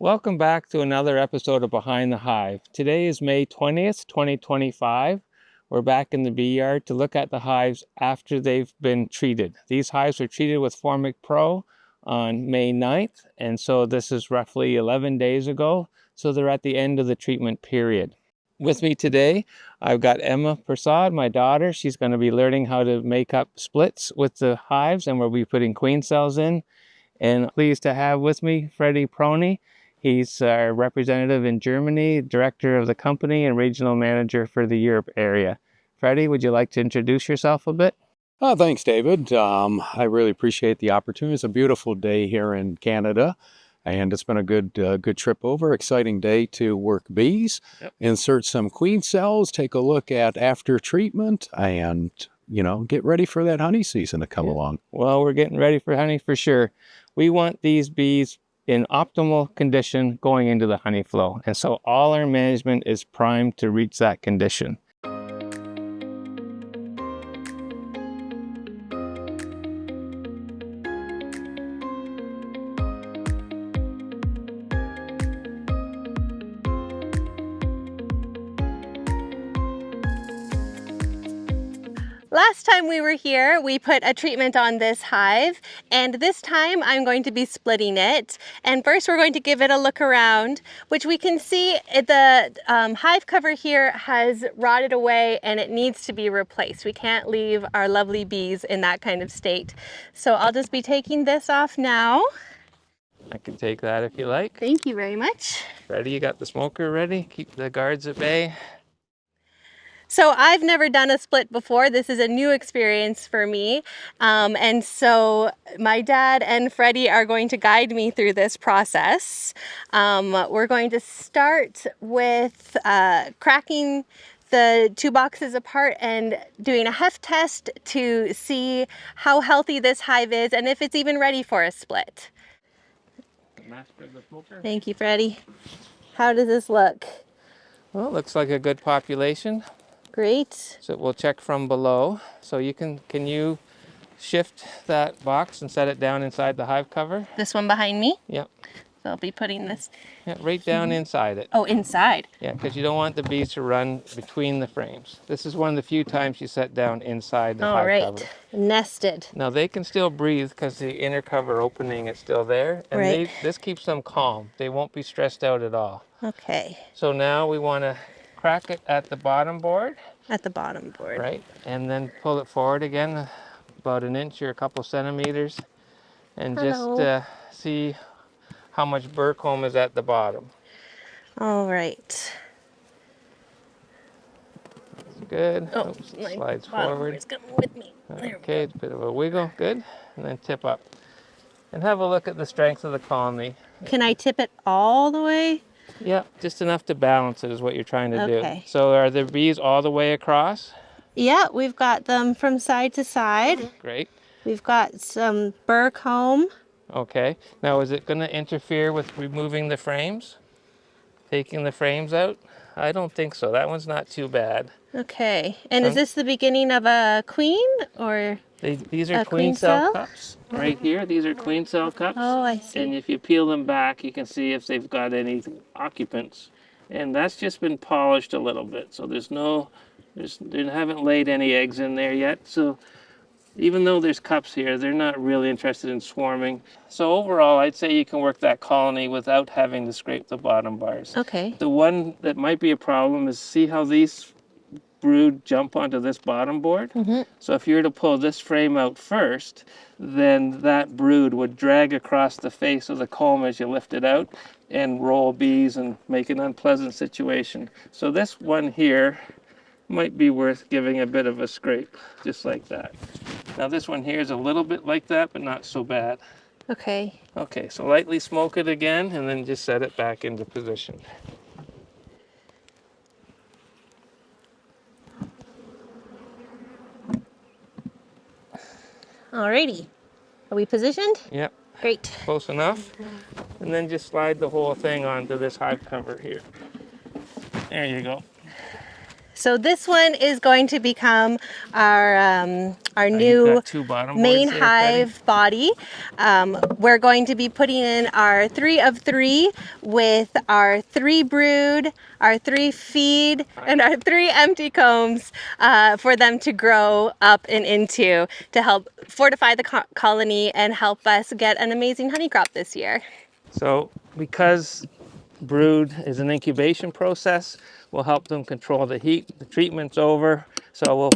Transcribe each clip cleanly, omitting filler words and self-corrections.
Welcome back to another episode of Behind the Hive. Today is May 20th, 2025. We're back in the bee yard to look at the hives after they've been treated. These hives were treated with Formic Pro on May 9th, and so this is roughly 11 days ago, so they're at the end of the treatment period. With me today, I've got Emma Prasad, my daughter. She's going to be learning how to make up splits with the hives, and we'll be putting queen cells in. And pleased to have with me Freddy Proni. He's our representative in Germany, director of the company, and regional manager for the Europe area. Freddy, would you like to introduce yourself a bit? Thanks, David. I really appreciate the opportunity. It's a beautiful day here in Canada, and it's been a good trip over. Exciting day to work bees, insert some queen cells, take a look at after treatment, and get ready for that honey season to come along. Well, we're getting ready for honey for sure. We want these bees in optimal condition going into the honey flow. And so all our management is primed to reach that condition. Last time we were here, we put a treatment on this hive, and this time I'm going to be splitting it. And first we're going to give it a look around, which we can see the hive cover here has rotted away and it needs to be replaced. We can't leave our lovely bees in that kind of state. So I'll just be taking this off now. I can take that if you like. Thank you very much. Ready? You got the smoker ready? Keep the guards at bay. So I've never done a split before. This is a new experience for me. And so my dad and Freddy are going to guide me through this process. We're going to start with cracking the two boxes apart and doing a heft test to see how healthy this hive is and if it's even ready for a split. Master of the smoker. Thank you, Freddy. How does this look? Well, it looks like a good population. Great. So we'll check from below. So can you shift that box and set it down inside the hive cover? This one behind me? Yep. So I'll be putting this. Yeah, right down inside it. Oh, inside. Yeah, because you don't want the bees to run between the frames. This is one of the few times you set down inside the hive cover. Nested. Now they can still breathe because the inner cover opening is still there. And this keeps them calm. They won't be stressed out at all. Okay. So now we want to crack it at the bottom board. At the bottom board. Right, and then pull it forward again about an inch or a couple centimeters and just see how much burr comb is at the bottom. All right. That's good. Oh, oops, slides forward. It's coming with me. Okay, it's a bit of a wiggle. Good. And then tip up. And have a look at the strength of the colony. Can I tip it all the way? Yeah, just enough to balance it is what you're trying to Okay. do. So are the bees all the way across? Yeah, we've got them from side to side. Great. We've got some burr comb. Okay. Now is it going to interfere with removing the frames? Taking the frames out? I don't think so. That one's not too bad. Okay. And is this the beginning of a queen or these are queen cell cups right here. These are queen cell cups. Oh, I see. And if you peel them back, you can see if they've got any occupants. And that's just been polished a little bit. So they haven't laid any eggs in there yet. So even though there's cups here, they're not really interested in swarming. So overall, I'd say you can work that colony without having to scrape the bottom bars. Okay. The one that might be a problem is see how these brood jump onto this bottom board. So if you were to pull this frame out first, then that brood would drag across the face of the comb as you lift it out and roll bees and make an unpleasant situation. So this one here might be worth giving a bit of a scrape, just like that. Now this one here is a little bit like that, but not so bad. Okay. Okay, so lightly smoke it again and then just set it back into position. Alrighty. Are we positioned? Yep. Great. Close enough. And then just slide the whole thing onto this hive cover here. There you go. So this one is going to become our You've new got 2 bottom main boards there, Freddy. hive body. We're going to be putting in our 3 of 3 with our 3 brood, our 3 feed, and our 3 empty combs for them to grow up and into to help fortify the colony and help us get an amazing honey crop this year. So because brood is an incubation process, we'll help them control the heat. The treatment's over, so we'll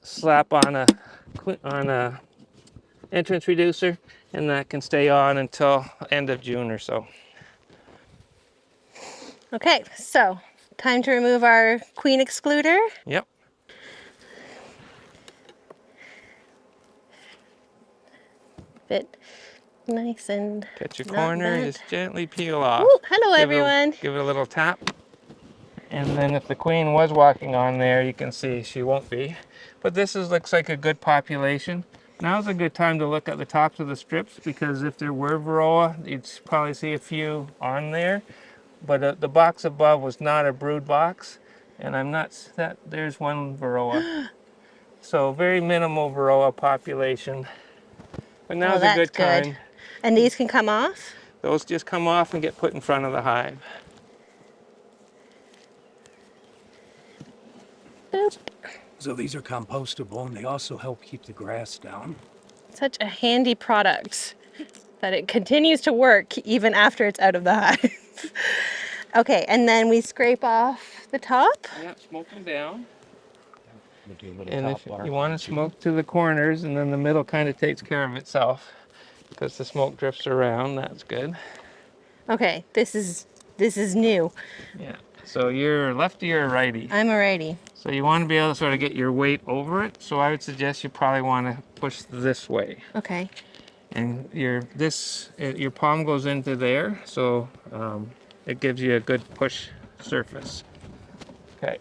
slap on a entrance reducer, and that can stay on until end of June or so. Okay, so time to remove our queen excluder. Yep. Bit nice and Catch your not corner and bent. just gently peel off. Ooh, hello everyone. Give it a little tap. And then if the queen was walking on there, you can see she won't be. But looks like a good population. Now's a good time to look at the tops of the strips, because if there were varroa, you'd probably see a few on there. But the box above was not a brood box, and there's one varroa. So very minimal varroa population. But now's a good time. Good. And these can come off? Those just come off and get put in front of the hive. Boop. So these are compostable, and they also help keep the grass down. Such a handy product that it continues to work even after it's out of the hive. Okay, and then we scrape off the top. Yeah, smoke them down. We'll do a little And top if bar. you want to smoke to the corners, and then the middle kind of takes care of itself because the smoke drifts around, that's good. Okay, this is new. Yeah. So you're lefty or righty? I'm a righty. So you want to be able to sort of get your weight over it. So I would suggest you probably want to push this way. Okay. And your palm goes into there, so it gives you a good push surface. Okay.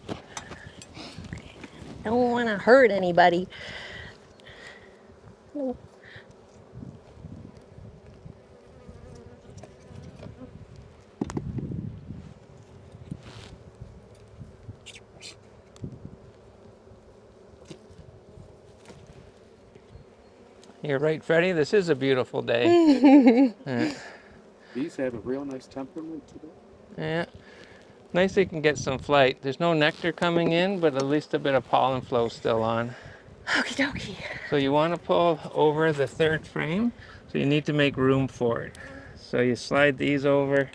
Don't want to hurt anybody. You're right, Freddy. This is a beautiful day. Yeah. These have a real nice temperament to them. Yeah. Nice they can get some flight. There's no nectar coming in, but at least a bit of pollen flow still on. Okie dokie. So you want to pull over the 3rd frame, so you need to make room for it. So you slide these over,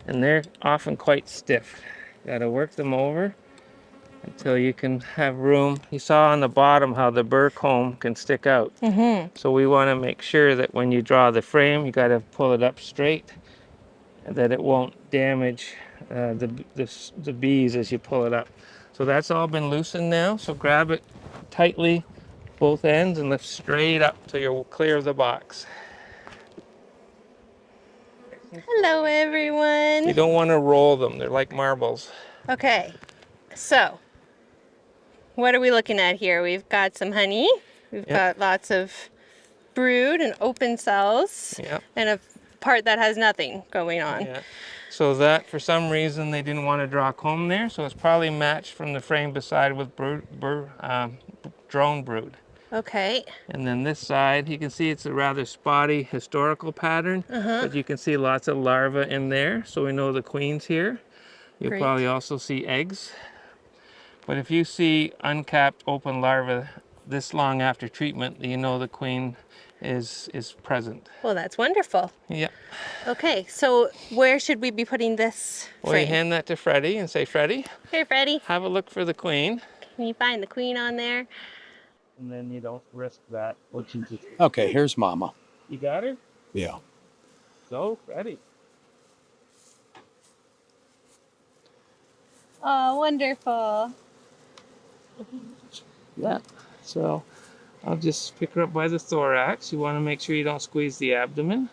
and they're often quite stiff. You gotta work them over until you can have room. You saw on the bottom how the burr comb can stick out. So we want to make sure that when you draw the frame, you gotta pull it up straight, and that it won't damage the bees as you pull it up. So that's all been loosened now, so grab it tightly both ends and lift straight up till you're clear of the box. Hello everyone. You don't want to roll them, they're like marbles. Okay, so what are we looking at here? We've got some honey, we've got lots of brood and open cells, and a part that has nothing going on. Yeah. So that, for some reason, they didn't want to draw a comb there, so it's probably matched from the frame beside with drone brood. Okay. And then this side, you can see it's a rather spotty historical pattern, but you can see lots of larvae in there, so we know the queen's here. You'll probably also see eggs. But if you see uncapped open larvae this long after treatment, you know the queen is present. Well, that's wonderful. Yep. Okay, so where should we be putting this frame? Well, you hand that to Freddy and say, Freddy, here, Freddy, have a look for the queen. can you find the queen on there? And then you don't risk that. Okay, here's Mama. You got her? Yeah. So, Freddy. Oh, wonderful. Yeah. So I'll just pick her up by the thorax. You want to make sure you don't squeeze the abdomen.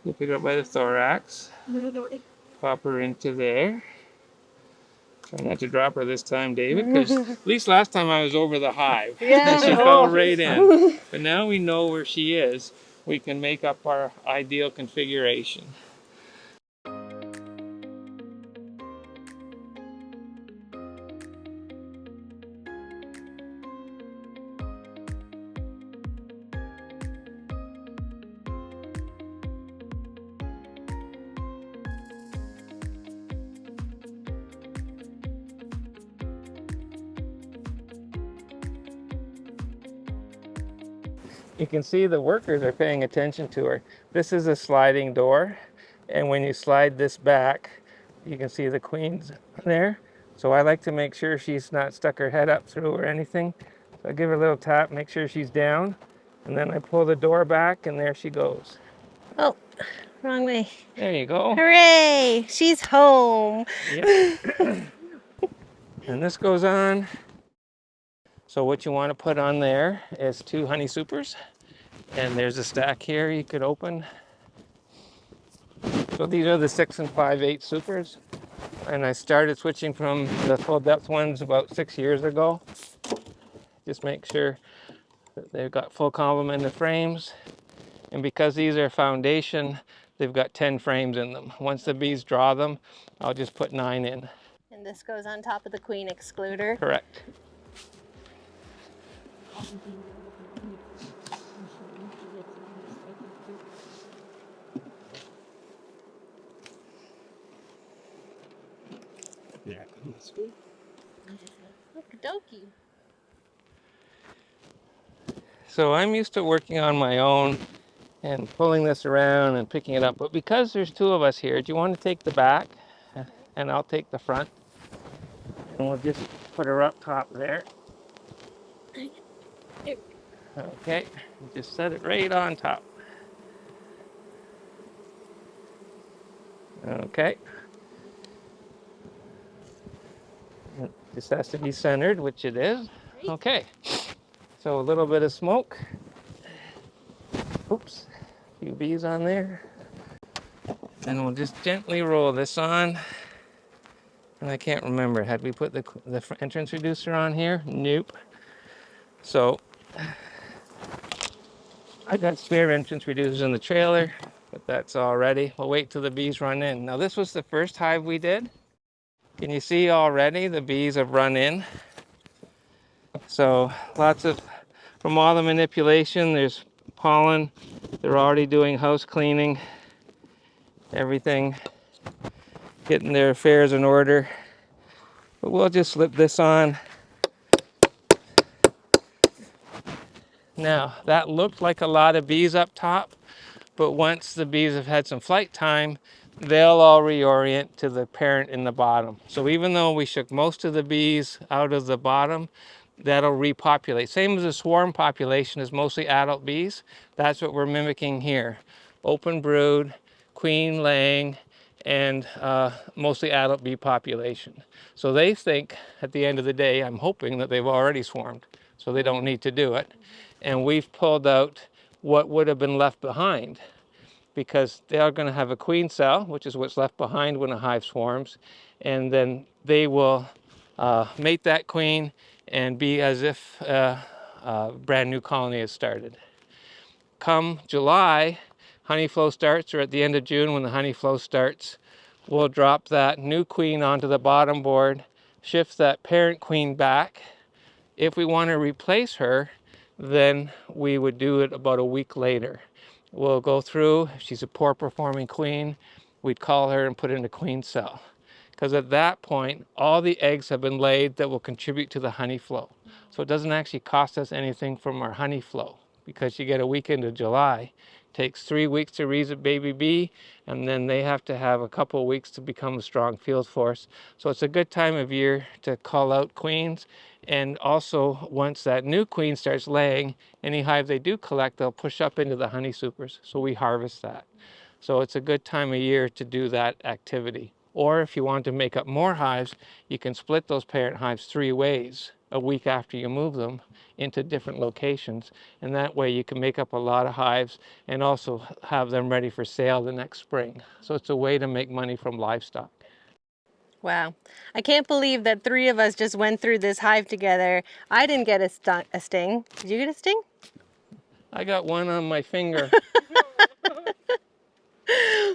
You pick her up by the thorax. Pop her into there. Try not to drop her this time, David, because at least last time I was over the hive. And she fell right in. But now we know where she is. We can make up our ideal configuration. You can see the workers are paying attention to her. This is a sliding door, and when you slide this back, you can see the queen's there. So I like to make sure she's not stuck her head up through or anything. So I give her a little tap, make sure she's down, and then I pull the door back, and there she goes. Oh, wrong way. There you go. Hooray! She's home. Yep. And this goes on. So what you want to put on there is 2 honey supers. And there's a stack here you could open. So these are the 6 and 5/8 supers. And I started switching from the full depth ones about 6 years ago. Just make sure that they've got full complement of frames. And because these are foundation, they've got 10 frames in them. Once the bees draw them, I'll just put 9 in. And this goes on top of the queen excluder. Correct. Yeah, that's good. Okie dokie. So I'm used to working on my own and pulling this around and picking it up. But because there's 2 of us here, do you want to take the back and I'll take the front? And we'll just put her up top there. Okay, just set it right on top. Okay. It just has to be centered, which it is. Okay. So a little bit of smoke. Oops, a few bees on there. And we'll just gently roll this on. And I can't remember, had we put the entrance reducer on here? Nope. So I got spare entrance reducers in the trailer, but that's all ready. We'll wait till the bees run in. Now this was the first hive we did. Can you see already the bees have run in? So lots of, from all the manipulation, there's pollen. They're already doing house cleaning, everything, getting their affairs in order. But we'll just slip this on. Now, that looked like a lot of bees up top, but once the bees have had some flight time, they'll all reorient to the parent in the bottom. So even though we shook most of the bees out of the bottom, that'll repopulate. Same as a swarm population is mostly adult bees. That's what we're mimicking here. Open brood, queen laying, and mostly adult bee population. So they think at the end of the day, I'm hoping that they've already swarmed, so they don't need to do it. And we've pulled out what would have been left behind, because they are going to have a queen cell, which is what's left behind when a hive swarms, and then they will mate that queen and be as if a brand new colony has started. Come July, honey flow starts, or at the end of June when the honey flow starts, we'll drop that new queen onto the bottom board, shift that parent queen back. If we want to replace her, then we would do it about a week later. We'll go through, if she's a poor performing queen, we'd call her and put in a queen cell. Because at that point, all the eggs have been laid that will contribute to the honey flow. So it doesn't actually cost us anything from our honey flow, because you get a week into July. It takes 3 weeks to raise a baby bee, and then they have to have a couple of weeks to become a strong field force. So it's a good time of year to call out queens. And also, once that new queen starts laying, any hive they do collect, they'll push up into the honey supers. So we harvest that. So it's a good time of year to do that activity. Or if you want to make up more hives, you can split those parent hives 3 ways a week after you move them into different locations. And that way you can make up a lot of hives and also have them ready for sale the next spring. So it's a way to make money from livestock. Wow. I can't believe that 3 of us just went through this hive together. I didn't get a sting. Did you get a sting? I got one on my finger.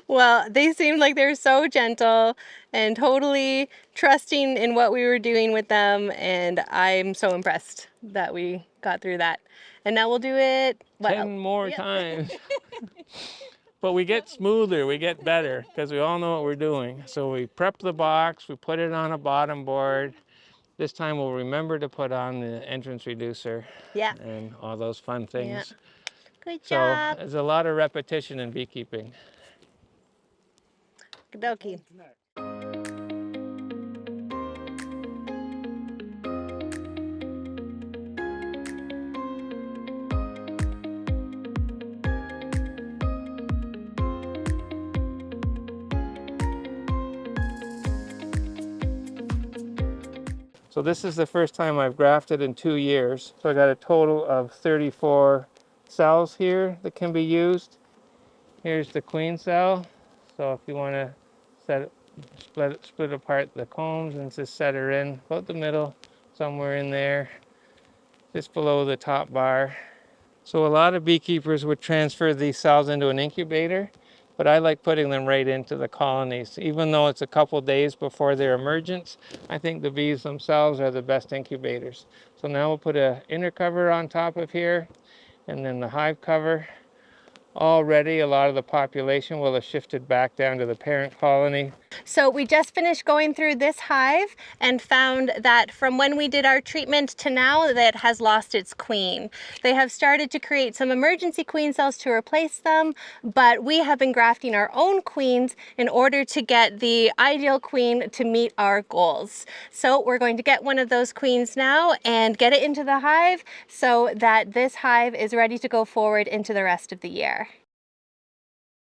Well, they seemed like they were so gentle and totally trusting in what we were doing with them, and I'm so impressed that we got through that. And now we'll do it 10 more times. But we get smoother, we get better, because we all know what we're doing. So we prep the box, we put it on a bottom board. This time we'll remember to put on the entrance reducer Yeah. and all those fun things. Good So job. there's a lot of repetition in beekeeping. Okie So this is the first time I've grafted in 2 years. So I got a total of 34 cells here that can be used. Here's the queen cell. So if you want to split apart the combs and just set her in about the middle, somewhere in there, just below the top bar. So a lot of beekeepers would transfer these cells into an incubator, but I like putting them right into the colonies. Even though it's a couple days before their emergence, I think the bees themselves are the best incubators. So now we'll put an inner cover on top of here, and then the hive cover. Already a lot of the population will have shifted back down to the parent colony. So we just finished going through this hive and found that from when we did our treatment to now that it has lost its queen. They have started to create some emergency queen cells to replace them, but we have been grafting our own queens in order to get the ideal queen to meet our goals. So we're going to get one of those queens now and get it into the hive so that this hive is ready to go forward into the rest of the year.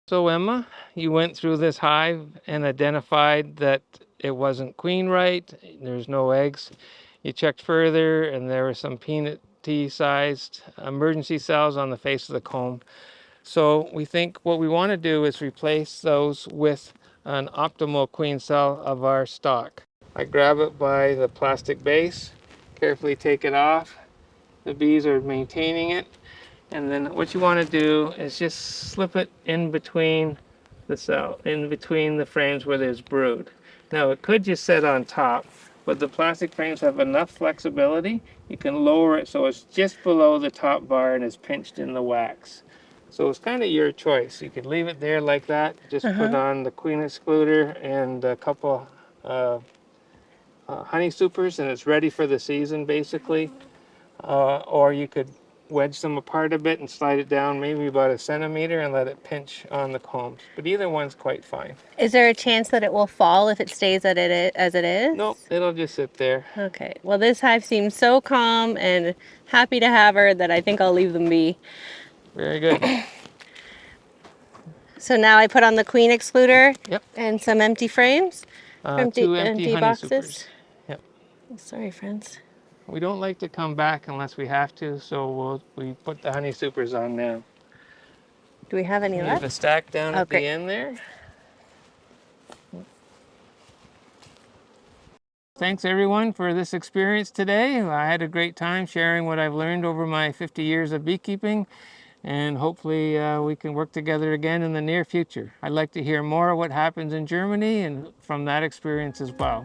So Emma, you went through this hive and identified that it wasn't queen right, there's no eggs. You checked further and there were some peanut-sized emergency cells on the face of the comb. So we think what we want to do is replace those with an optimal queen cell of our stock. I grab it by the plastic base, carefully take it off. The bees are maintaining it. And then what you want to do is just slip it in between the cell, in between the frames where there's brood. Now it could just sit on top, but the plastic frames have enough flexibility. You can lower it so it's just below the top bar and is pinched in the wax. So it's kind of your choice. You could leave it there like that, just put on the queen excluder and a couple honey supers and it's ready for the season basically. Or you could wedge them apart a bit and slide it down maybe about 1 centimeter and let it pinch on the combs. But either one's quite fine. Is there a chance that it will fall if it stays as it is? Nope, it'll just sit there. Okay, well this hive seems so calm and happy to have her that I think I'll leave them be. Very good. So now I put on the queen excluder. Yep. And some empty frames. Two empty honey boxes. supers. Yep. Oh, sorry, friends. We don't like to come back unless we have to, so we put the honey supers on now. Do we have any We left? have a stack down at great. the end there. Thanks everyone for this experience today. I had a great time sharing what I've learned over my 50 years of beekeeping, and hopefully we can work together again in the near future. I'd like to hear more of what happens in Germany and from that experience as well.